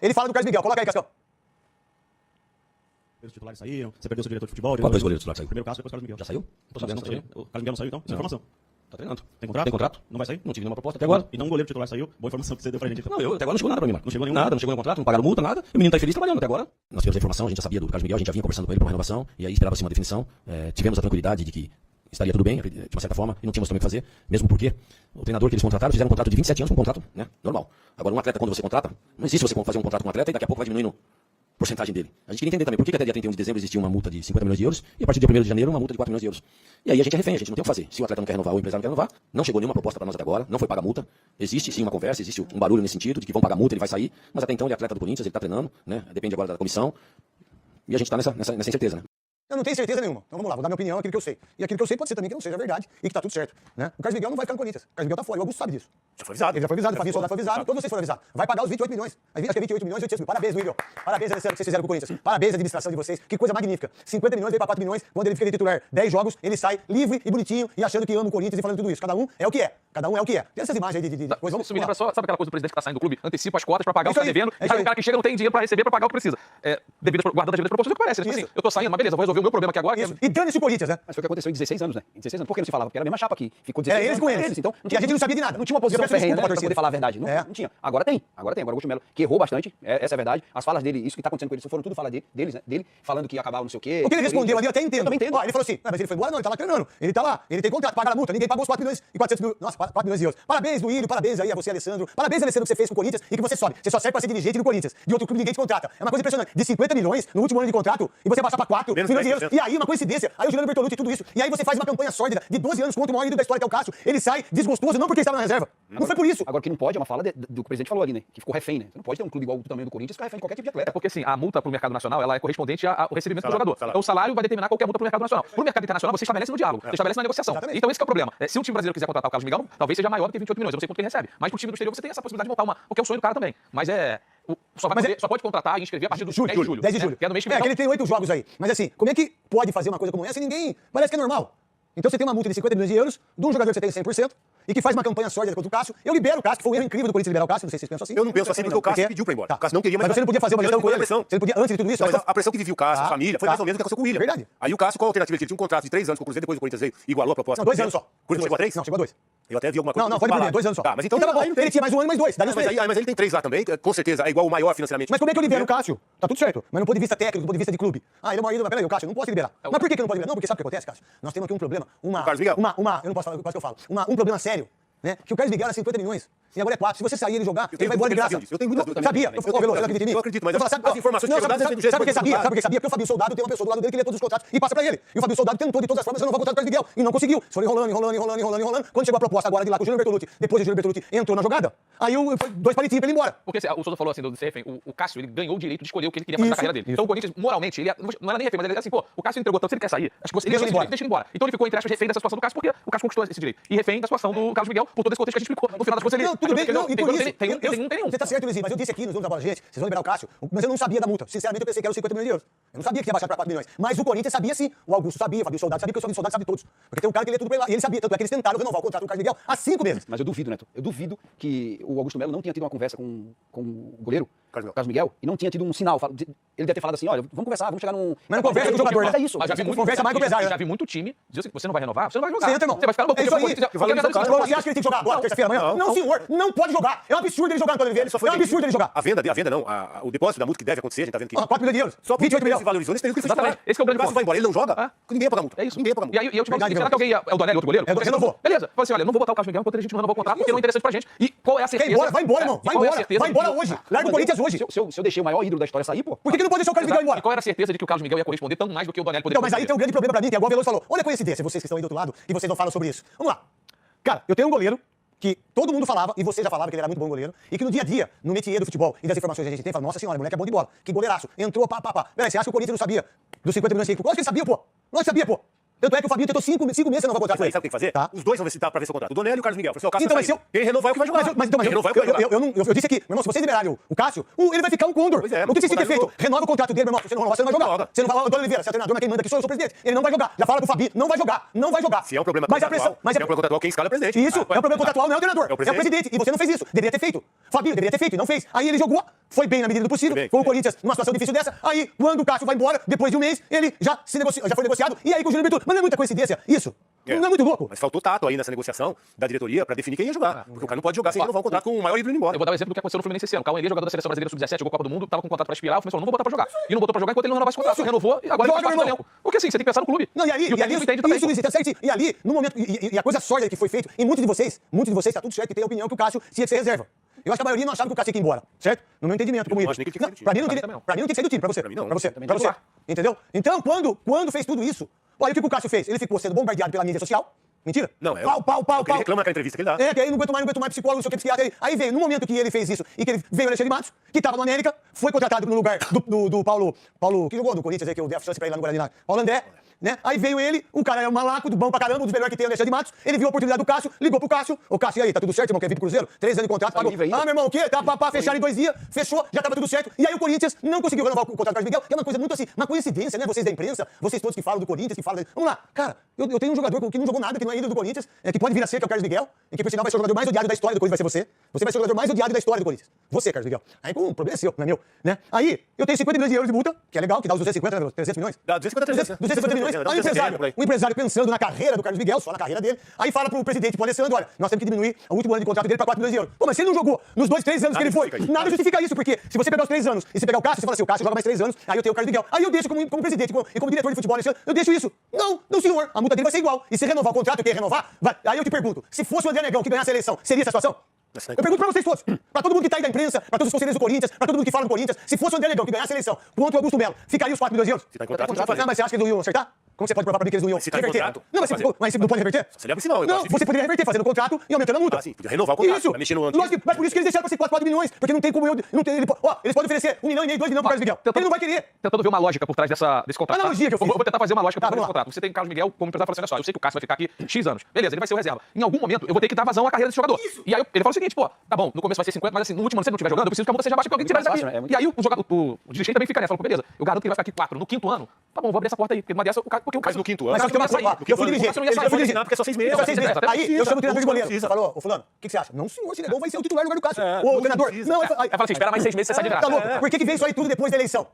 Ele fala do Carlos Miguel. Coloca aí, Cascão. Os titulares saíram, você perdeu seu diretor de futebol. Qual dois goleiros titulares saíram? Primeiro caso, depois o Carlos Miguel. Já saiu? Não tô sabendo, não saiu. O Carlos Miguel não saiu, então? Sem informação. Tá treinando. Tem contrato? Tem contrato? Não vai sair? Não tive nenhuma proposta até agora. E não um goleiro titular saiu? Boa informação que você deu pra gente. Então. Não, até agora não chegou nada pra mim, Marco. Não chegou nenhum? Nada, não chegou nenhum contrato, não pagaram multa, nada. E o menino tá infeliz trabalhando até agora. Nós tivemos a informação, a gente já sabia do Carlos Miguel, a gente já vinha conversando com ele pra uma renovação, e aí esperava-se uma definição. Tivemos a tranquilidade de que estaria tudo bem, de uma certa forma, e não tínhamos também o que fazer, mesmo porque o treinador que eles contrataram fizeram um contrato de 27 anos, um contrato, né, normal. Agora, um atleta, quando você contrata, não existe você fazer um contrato com um atleta e daqui a pouco vai diminuindo porcentagem dele. A gente queria entender também por que até dia 31 de dezembro existia uma multa de 50 milhões de euros e a partir do dia 1º de janeiro uma multa de 4 milhões de euros. E aí a gente é refém, a gente não tem o que fazer. Se o atleta não quer renovar ou o empresário não quer renovar, não chegou nenhuma proposta para nós até agora, não foi paga multa. Existe sim uma conversa, existe um barulho nesse sentido de que vão pagar multa, ele vai sair, mas até então ele é atleta do Corinthians, ele está treinando, né? Depende agora da comissão. E a gente está nessa incerteza, né? Eu não tenho certeza nenhuma. Então vamos lá, vou dar minha opinião, aquilo que eu sei. E aquilo que eu sei pode ser também que não seja verdade e que tá tudo certo, né? O Carlos Miguel não vai ficar no Corinthians. O Carlos Miguel tá fora, o Augusto sabe disso. Já foi avisado. Ele já foi avisado, o Fabinho Soldado foi avisado, todos vocês foram avisados. Vai pagar os 28 milhões. Acho que é 28 milhões e 800 mil. Parabéns, William. Parabéns, Alessandro, que vocês fizeram com o Corinthians. Parabéns à administração de vocês. Que coisa magnífica. 50 milhões veio pra 4 milhões. Quando ele fica de titular 10 jogos, ele sai livre e bonitinho e achando que ama o Corinthians e falando tudo isso. Cada um é o que é. Cada um é o que é. Tem essas imagens aí de coisa. Isso me lembra só, sabe aquela coisa do presidente que tá saindo do clube? Antecipa as cotas pra pagar o que tá devendo. É E sabe o cara que chega não tem dinheiro pra receber pra pagar o que precisa. Guardando as devidas proporções, é o que parece. Tipo assim, eu tô saindo, mas beleza, vou resolver o meu problema aqui agora. E dane-se o Corinthians, né? Mas foi o que aconteceu em 16 anos, né? Em 16 anos. Por que não se falava? Porque era a mesma chapa aqui. Ficou 16 Era eles anos. com eles. Então, E a gente não sabia de nada. Não tinha uma posição ferrenha, né, pra torcida. poder falar a verdade. Não tinha. Agora tem. Agora o Augusto Melo, que errou bastante, essa é a verdade. As falas dele, isso que tá acontecendo com ele, foram tudo fala deles, né? Dele, falando que ia acabar não sei o quê. O que ele respondeu ali eu até entendo. Eu também entendo. Ó, ele falou assim, mas ele foi embora não, ele tá lá treinando. Ele tá lá, ele tem contrato, paga a multa, ninguém pagou os 4 milhões e 400 mil. Nossa, 4 milhões de euros. Parabéns, Duílio, parabéns aí a você, Alessandro. Parabéns, Alessandro, que você fez com o Corinthians e que você sobe. Você só serve pra ser dirigente do Corinthians. De outro clube ninguém te contrata. É uma coisa impressionante. De 50 milhões no último ano de contrato e você passar pra 4 milhões de euros. E aí, uma coincidência. Aí o Juliano Bertolucci e tudo isso. E aí você faz uma campanha sórdida de 12 anos contra o maior ídolo da história, que é o Cássio. Ele sai desgostoso, não porque estava na reserva. Não foi por isso. Agora, o que não pode é uma fala do que o presidente falou ali, né? Que ficou refém, né? Você não pode ter um clube igual o tamanho do Corinthians ficar refém de qualquer tipo de atleta. É porque assim, a multa pro mercado nacional, ela é correspondente ao recebimento do jogador. Então o salário vai determinar qualquer multa pro mercado nacional. Pro mercado internacional, você estabelece no diálogo, você estabelece na negociação. Exatamente. Então esse que é o problema. Se um time brasileiro quiser contratar o Carlos Miguel, talvez seja maior do que 28 milhões, eu não sei quanto que ele recebe. Mas pro time do exterior você tem essa possibilidade de montar uma, porque é o sonho do cara também. Mas só pode contratar e inscrever a partir do 10 de julho. 10 de julho. Que é no mês que vem. Que ele tem 8 jogos aí. Mas assim, como é que pode fazer uma coisa como essa e ninguém... Parece que é normal. Então você tem uma multa de 50 milhões de euros de um jogador que você tem 100% e que faz uma campanha sórdida contra o Cássio. Eu libero o Cássio, que foi um erro incrível do Corinthians liberar o Cássio, não sei se vocês pensam assim. Eu não penso assim porque o Cássio pediu pra ir embora. Tá. O Cássio não queria, mas você não podia fazer uma gestão com ele. Pressão. Você não podia, antes de tudo isso... Mas a pressão que vivia o Cássio, a família, foi mais ou menos o que aconteceu com o William. Verdade. Aí o Cássio, qual a alternativa? Ele tinha um contrato de 3 anos com o Cruzeiro, depois o Corinthians veio e igualou a proposta. Não, 2 anos só. O Corinthians chegou a 3? Não, chegou a 2. Eu até vi alguma coisa. Não, pode perder, 2 anos só. Tá, mas então... Tá bom, ele tinha mais um ano e mais 2. Mas ele tem 3 lá também, com certeza é igual o maior financeiramente. Mas como é que eu libero o Cássio? Tá tudo certo. Mas no ponto de vista técnico, do ponto de vista de clube. Ah, ele é o maior ídolo, mas peraí, o Cássio, não posso liberar. Mas por que não pode liberar? Não, porque sabe o que acontece, Cássio? Nós temos aqui um problema, eu não posso falar, quase que eu falo. Um problema sério, né? Que o Carlos Miguel era 50 milhões. E agora é 4. Se você sair e ele jogar, ele vai embora de graça. Eu tenho muitas dúvidas. Sabia? Eu acredito, mas as informações que sabe por que sabia? Sabe por que sabia? Porque o Fabinho Soldado tem uma pessoa do lado dele que lê todos os contratos e passa pra ele. E o Fabinho Soldado tentou de todas as formas renovar o contrato do Carlos Miguel e não conseguiu. Foi enrolando. Quando chegou a proposta agora de lá com o Júnior Bertolucci, depois o Júnior Bertolucci entrou na jogada, aí foi 2 palitinhos pra ele ir embora. Porque o Souza falou assim do refém, o Cássio, ele ganhou o direito de escolher o que ele queria fazer na carreira dele. Então o Corinthians, moralmente, ele não era nem refém, mas ele assim, pô, o Cássio entregou tanto, se ele quer sair, acho que ele deixa ele embora. Então ele ficou, entre aspas, refém dessa situação do Cássio, porque o Cássio conquistou esse direito. E refém da situação do Carlos Miguel, por todo esse contexto que a gente explicou. No final das contas, ele... Não, tudo bem, não, e por isso... Tem nenhum. Você tá certo, Luizinho, mas eu disse aqui nos Donos da Bola, gente, vocês vão liberar o Cássio, mas eu não sabia da multa. Sinceramente, eu pensei que era os 50 milhões de euros. Eu não sabia que ia baixar pra 4 milhões. Mas o Corinthians sabia sim, o Augusto sabia, o Fabinho Soldado sabia, porque o Fabinho Soldado sabe todos. Porque tem um cara que lê tudo pra ele lá, e ele sabia, tanto é que eles tentaram renovar o contrato do Carlos Miguel há 5 meses. Mas eu duvido, Neto. Eu duvido que o Augusto Melo não tenha tido uma conversa com o goleiro, Carlos Miguel, e não tinha tido um sinal. Ele deve ter falado assim, olha, vamos conversar, vamos chegar num... Mas não conversa com o jogador, né? Mas é isso. Mas já vi muito, conversa mais com o empresário, né? já vi muito time dizer assim, você não vai renovar, você não vai jogar. Você entra, irmão. Você vai ficar no banco. É isso aí. Você acha que ele tem que jogar agora, terça-feira, amanhã? Não, senhor. Não pode jogar. É um absurdo ele jogar, Antônio Oliveira. É um absurdo ele jogar. A venda não. O depósito da multa que deve acontecer, a gente tá vendo que... 4 milhões de euros. Só 28 milhões. Se valorizou nesse período que ele foi titular. Esse que é o grande ponto. Vai embora, ele não joga, ninguém ia pagar multa. É isso. Ninguém ia pagar multa. E aí eu te pergunto, será que alguém é o Donelli, outro goleiro? Renovou. Beleza. Fala assim, olha, não vou botar o Carlos Miguel enquanto a gente não renovou o contrato, porque não é interessante pra gente. E qual é a certeza? Vai embora, irmão. Vai embora hoje. Larga o Corinthians hoje. Se eu deixei o maior ídolo da história sair, pô... Por que não pode deixar o Carlos Miguel embora? E qual era a certeza de que o Carlos Miguel ia corresponder tão mais do que o Donelli poderia Então, mas aí tem um grande problema pra mim, que agora o Veloso falou. Olha a coincidência, vocês que estão aí do outro lado, e vocês não falam sobre isso. Vamos lá. Cara, eu tenho um goleiro que todo mundo falava, e você já falava que ele era muito bom goleiro, e que no dia a dia, no métier do futebol e das informações que a gente tem, fala, nossa senhora, o moleque é bom de bola, que goleiraço, entrou, pá. Peraí, você acha que o Corinthians não sabia dos 50 milhões que... Lógico que ele sabia, pô. Lógico que sabia, pô. Tanto é que o Fabinho tentou 5 meses sem renovar o contrato. Mas aí, sabe o que tem que fazer? Tá. Os dois vão ver pra ver seu contrato. O Donelli e o Carlos Miguel. Falei assim, ó, o Cássio Então, vai mas se sair. Quem renovar é o que vai jogar. Mas Quem renovar é o que vai jogar. eu disse aqui, meu irmão, se vocês liberarem o Cássio, ele vai ficar um Condor. Pois é, O que vocês têm que ter mas feito? Renova o contrato dele, meu irmão. Se você não renovar, você não vai jogar. Você não vai, Antônio Oliveira, você é treinador, mas quem manda aqui sou eu, sou o presidente. Ele não vai jogar. Já fala pro Fabinho, não vai jogar, não vai jogar. Se é um problema mas a contratual, pressão, mas se é um problema contratual, quem escala é o presidente. Isso, é um problema contratual, não é o treinador, é o presidente. E você não fez isso. Deveria ter feito. Fabinho deveria ter feito e não fez. Aí ele jogou, foi bem na medida do possível, com o Corinthians numa situação difícil dessa. Aí, quando o Cássio vai embora, depois de um mês, ele já foi negociado. E aí com o Júnior Bertoldo. Mas não é muita coincidência isso? Não é muito louco? Mas faltou tato aí nessa negociação da diretoria pra definir quem ia jogar. Porque o cara não pode jogar sem renovar um contrato com o maior ídolo indo embora. Eu vou dar o exemplo do que aconteceu no Fluminense esse ano. O Cauê, jogador da Seleção Brasileira Sub-17, jogou Copa do Mundo, tava com o contrato pra expirar, o Fluminense falou, não vou botar pra jogar. E não botou pra jogar enquanto ele não renovasse o contrato. Renovou e agora ele faz parte do elenco. Porque assim, você tem que pensar no clube. Não, e ali, o técnico entende também. isso, tá certo. E ali, no momento, e a coisa sólida que foi feito, e muitos de vocês, tá tudo certo, que tem a opinião que o Cássio tinha que ser reserva. Eu acho que a maioria não achava que o Cássio tinha que ir embora, certo? No meu entendimento, como Eu isso. acho nem que ele tinha que Pra sair mim do não time. tinha que sair do time, pra você. Pra mim não. Pra você. Também Pra você. titular. Entendeu? Então, quando fez tudo isso, olha o que o Cássio fez. Ele ficou sendo bombardeado pela mídia social. Mentira? Não, é. Pau. Ele reclama daquela entrevista que ele dá. É, que aí não aguento mais psicólogo, não sei o que, psiquiatra. Aí veio, no momento que ele fez isso e que ele veio o Alexandre Matos, que tava no América, foi contratado no lugar do Paulo, que jogou no Corinthians aí, que eu dei a chance pra ele lá no Guarani, Paulo André, né? Aí veio ele, o cara é um malaco, do bom pra caramba, um dos melhores que tem, o Alexandre Matos. Ele viu a oportunidade do Cássio, ligou pro Cássio. Ô, Cássio, e aí, tá tudo certo, irmão? Quer vir pro Cruzeiro? 3 anos de contrato, pagou. livre ainda? Ah, meu irmão, o quê? Tá pra fechar em 2 dias, fechou, já tava tudo certo. E aí o Corinthians não conseguiu renovar o contrato do Carlos Miguel, que é uma coisa muito assim, uma coincidência, né? Vocês da imprensa, vocês todos que falam do Corinthians, que falam. Vamos lá, cara, eu tenho um jogador que não jogou nada, que não é ídolo do Corinthians, que pode vir a ser, que é o Carlos Miguel, e que por sinal vai ser o jogador mais odiado da história do Corinthians, vai ser você. Você vai ser o jogador mais odiado da história do Corinthians. Você, Carlos Miguel. Aí o problema é seu, não é meu, né? Aí eu tenho 50 milhões de euros de multa, que é legal, que dá os 250, né? 300 milhões. Dá 250 milhões. Aí o empresário pensando na carreira do Carlos Miguel, só na carreira dele, aí fala pro presidente, pro Alessandro, olha, nós temos que diminuir o último ano de contrato dele pra 4 milhões de euros. Pô, mas se ele não jogou nos 2, 3 anos que ele foi, nada justifica isso, porque se você pegar os 3 anos e se pegar o Cássio, você fala assim, o Cássio joga mais 3 anos, aí eu tenho o Carlos Miguel. Aí eu deixo como presidente e como diretor de futebol, eu deixo isso. Não, senhor, a multa dele vai ser igual. E se renovar o contrato, eu quero renovar, vai. Aí eu te pergunto, se fosse o André Negão que ganhasse a eleição, seria essa situação? Eu pergunto pra vocês todos, pra todo mundo que tá aí da imprensa, pra todos os conselheiros do Corinthians, pra todo mundo que fala do Corinthians, se fosse o André Negão que ganhasse a eleição contra o Augusto Melo, ficaria os 4 milhões de euros? Se tá em contrato, Não, mas você acha que eles não iam acertar? Como você pode provar pra mim que eles não iam Se tá em reverter? contrato, Não, mas não pode reverter? Se leva sinal, eu Não, acho difícil. você poderia reverter fazendo o contrato e aumentando a multa. Ah, sim, podia renovar o contrato, Isso. vai mexer no antigo. Lógico, mas por isso que eles deixaram pra ser 4 milhões, porque não tem como não tem, eles podem oferecer 1,5 milhão, 2 milhões pro Carlos Miguel. Ele não vai querer. Tentando ver uma lógica por trás desse contrato. Analogia que eu fiz. Vou tentar fazer uma lógica por trás Vamos desse lá. contrato. Você tem o Carlos Miguel como empresário, falando assim, olha só, eu sei que o Cássio vai ficar aqui X anos. Beleza, ele vai ser o reserva. Em algum momento, eu vou ter que dar vazão à carreira desse jogador. E aí ele fala o seguinte, pô, tá bom, no começo vai ser 50, mas assim, no último ano, se ele não estiver jogando, eu preciso que a multa seja baixa pra alguém que tiver Muito daqui. fácil, né? E aí o dirigente também fica nessa, fala, pô, beleza, eu garanto que ele vai ficar aqui 4. No 5º ano, tá bom, vou abrir essa porta aí, porque numa dessa, porque o Mas no quinto ano. Mas só que tem uma coisa, eu fui dirigente. Eu fui dirigente, porque é só 6 meses. Só 6 meses. Até Aí precisa. eu chamo o treinador de Não goleiro. precisa. Falou, ô fulano, o que você acha? Não, senhor, se negou, vai ser o titular no lugar do Cássio. É, Ô, não treinador, precisa. não, Aí fala assim, espera mais 6 meses, você sai de graça. tá louco. Por que veio isso aí tudo depois da eleição?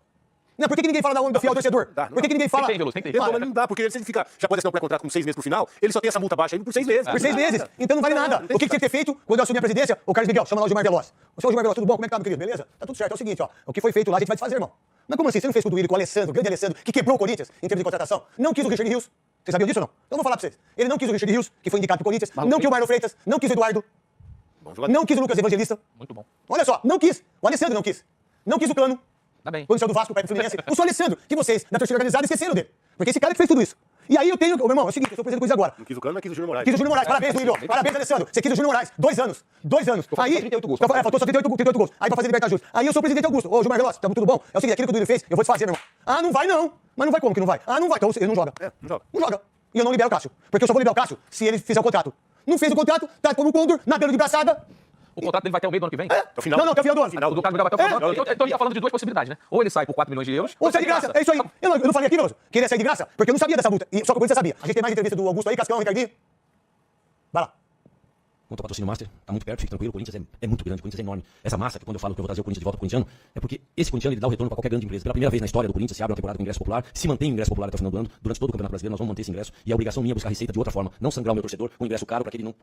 Não, por que ninguém fala da onda do fiel torcedor? Por que ninguém fala? Tem, Veloso, tem. Mas não dá, porque se ele fica, já pode assinar um pré-contrato com 6 meses pro final, ele só tem essa multa baixa aí por 6 meses. Por 6 meses. Então não vale nada. O que tinha que ter feito quando eu assumi a presidência? O Carlos Miguel, chama lá o Gilmar Veloz. O senhor Gilmar Veloz, tudo bom? Como é que tá, meu querido? Beleza? Tá tudo certo. É o seguinte, ó. O que foi feito lá, a gente vai te fazer, irmão. Mas como assim? Você não fez tudo isso com o Alessandro, o grande Alessandro, que quebrou o Corinthians em termos de contratação? Não quis o Richard Rios. Vocês sabiam disso ou não? Então eu vou falar pra vocês. Ele não quis o Richard Rios, que foi indicado pro Corinthians. Não quis o Marlon Freitas. Não quis o Eduardo. Não quis o Lucas Evangelista. Muito bom. Olha só, não quis. O Alessandro não quis. Não quis o Cano. Tá bem. Quando saiu do Vasco para o Fluminense. O seu Alessandro, que vocês, da torcida organizada, esqueceram dele. Porque esse cara que fez tudo isso. E aí eu tenho, meu irmão, é o seguinte, eu sou presidente do Corinthians agora. Não quis o Cano, mas quis o Júnior Moraes. Quis o Júnior Moraes, parabéns, Duílio. Parabéns, Alessandro. Você quis o Júnior Moraes, 2 anos. 2 anos. Aí, 38 gols. Faltou só 38 gols. Aí pra fazer libertar justo. Aí eu sou o presidente Augusto. Ô, Gilmar Veloz, tudo bom? É o seguinte, aquilo que o Duílio fez, eu vou te fazer, meu irmão. Ah, não vai não. Mas não vai como que não vai? Ah, não vai. Então ele não joga. Não joga. Não joga. E eu não libero o Cássio. Porque eu só vou liberar o Cássio se ele fizer o contrato. Não fez o contrato, tá como o Condor, nadando de braçada. O contrato dele vai até o meio do ano que vem? Até o final. Não, até o final do ano. O do Carlos Miguel vai até o final do ano. Então ele tá falando de 2 possibilidades, né? Ou ele sai por 4 milhões de euros. Ou sai de graça, é isso aí. Eu não falei aqui, Veloso, que ele ia sair de graça, porque eu não sabia dessa multa. E só que o Corinthians sabia. A gente tem mais entrevista do Augusto aí, Cascão, Ricardinho. Vai lá. Quanto ao patrocínio Master, tá muito perto, fique tranquilo, o Corinthians é muito grande, o Corinthians é enorme. Essa massa, que quando eu falo que eu vou trazer o Corinthians de volta pro corintiano, é porque esse corintiano ele dá o retorno para qualquer grande empresa. Pela primeira vez na história do Corinthians, se abre uma temporada com ingresso popular, se mantém o ingresso popular até o final do ano, durante todo o Campeonato Brasileiro nós vamos manter esse ingresso, e é obrigação minha buscar receita de outra forma, não sangrar o meu torcedor com ingresso caro para que ele não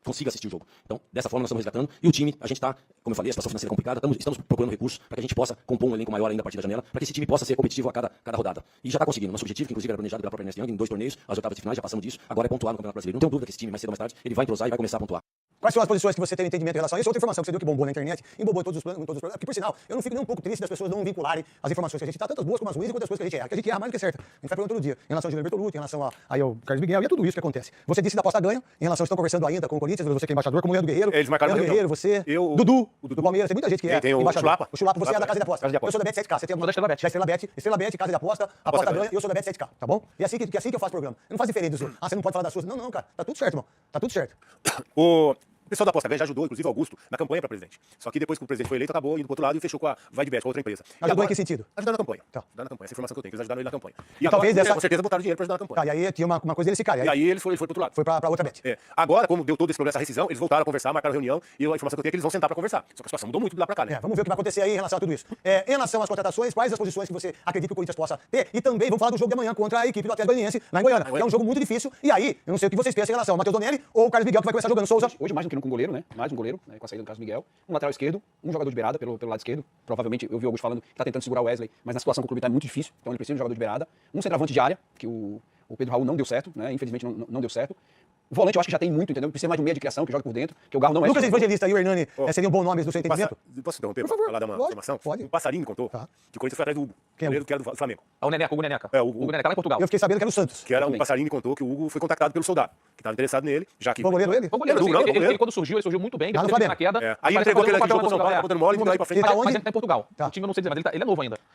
consiga assistir o jogo. Então, dessa forma nós estamos resgatando, e o time, a gente tá, como eu falei, a situação financeira é complicada, estamos procurando recursos para que a gente possa compor um elenco maior ainda a partir da janela, para que esse time possa ser competitivo a cada rodada. E já está conseguindo. Nosso objetivo, que inclusive era planejado pela própria Ernest Young, em 2 torneios, as oitavas de finais, já passamos disso, agora é pontuar no Campeonato Brasileiro. Não tenho dúvida que esse time, mais cedo ou mais tarde, ele vai entrosar e vai começar a pontuar. Quais são as posições que você tem entendimento em relação a isso? Outra informação que você deu que bombou na internet, embobou em todos os planos, que por sinal, eu não fico nem um pouco triste das pessoas não vincularem as informações que a gente tá, tantas boas como as ruins, e quantas coisas que a gente erra. Que a gente erra mais do que certa. A gente vai perguntando todo dia. Em relação ao Gilberto Bertolucci, em relação ao Carlos Miguel, e a tudo isso que acontece. Você disse da aposta ganha, em relação, estão conversando ainda com o Corinthians, você que é embaixador, como o Leandro Guerreiro. Eles marcaram Leandro Guerreiro, você, Eu, Dudu, o Dudu. do Palmeiras, tem muita gente que é Tem o embaixador. Chulapa. O Chulapa, você é da Chulapa. Casa de Aposta. Casa de Aposta. Eu sou da Bet 7K, você tem Eu sou da Estrela Bet. Da Estrela Bet, Casa de Aposta, aposta ganha. ganha, eu sou da Bet 7K, tá bom? E assim que eu faço programa. Eu não faço diferente dos outros. Ah, você não pode falar das suas. Não, cara, tá tudo certo, irmão. Tá tudo certo. O pessoal da Aposta Ganha já ajudou, inclusive, Augusto, na campanha para presidente. Só que depois que o presidente foi eleito, acabou indo pro outro lado e fechou com a Vai de Bet, com outra empresa. E Ajudou agora- em que sentido? Ajudaram na campanha. Tá. Ajudaram na campanha. Essa informação que eu tenho, que eles ajudaram ele na campanha. E talvez dessa- com certeza botaram dinheiro para ajudar na campanha. Tá, e aí tinha uma coisa desse cara. E aí ele foi pro outro lado. Foi pra outra Bet. É. Agora, como deu todo esse problema, essa rescisão, eles voltaram a conversar, marcaram reunião, e a informação que eu tenho é que eles vão sentar para conversar. Só que a situação mudou muito de lá para cá, né? Vamos ver o que vai acontecer aí em relação a tudo isso. Em relação às contratações, quais as posições que você acredita que o Corinthians possa ter? E também vamos falar do jogo de amanhã contra a equipe do Atlético Goianiense lá em Goiânia, que é um jogo muito difícil. E aí, eu não sei o que vocês pensam em relação ao Matheus Donelli ou o Carlos Miguel, que vai começar jogando. Souza. Hoje mais do que nunca um goleiro, né? Mais um goleiro, né? Com a saída do Carlos Miguel. Um lateral esquerdo, um jogador de beirada pelo lado esquerdo. Provavelmente, eu vi o Augusto falando que tá tentando segurar o Wesley, mas na situação que o clube tá é muito difícil. Então ele precisa de um jogador de beirada. Um centroavante de área, que o Pedro Raul não deu certo, né? Infelizmente não deu certo. O volante eu acho que já tem muito, entendeu? Precisa mais de um meia de criação que joga por dentro, que o Garro não é. Lucas Evangelista e o Hernani seriam bons nomes do seu Passa- entendimento? Posso interromper Por para favor, falar dar uma pode, informação? pode. Um passarinho me contou Tá. que o Corinthians foi atrás do Hugo, Quem é o goleiro que era do Flamengo. É o Neneca, o Hugo Neneca. É, o Hugo Neneca lá em Portugal. Eu fiquei sabendo que era o Santos. Que era um Também. passarinho que contou que o Hugo foi contactado pelo soldado, que estava interessado nele, já que... Bom goleiro ele? Bom goleiro, Não, assim, não, ele, goleiro. quando surgiu, ele surgiu muito bem, Lá no depois ele na Flamengo. queda. É. Aí Parece ele entregou que aquele fazendo jogo um com o São Paulo, papel tá botando mole, e daí pra frente... Ele tá Mas onde? ele tá em Portugal. Tá. O time eu não sei dizer, mas ele não é novo ainda.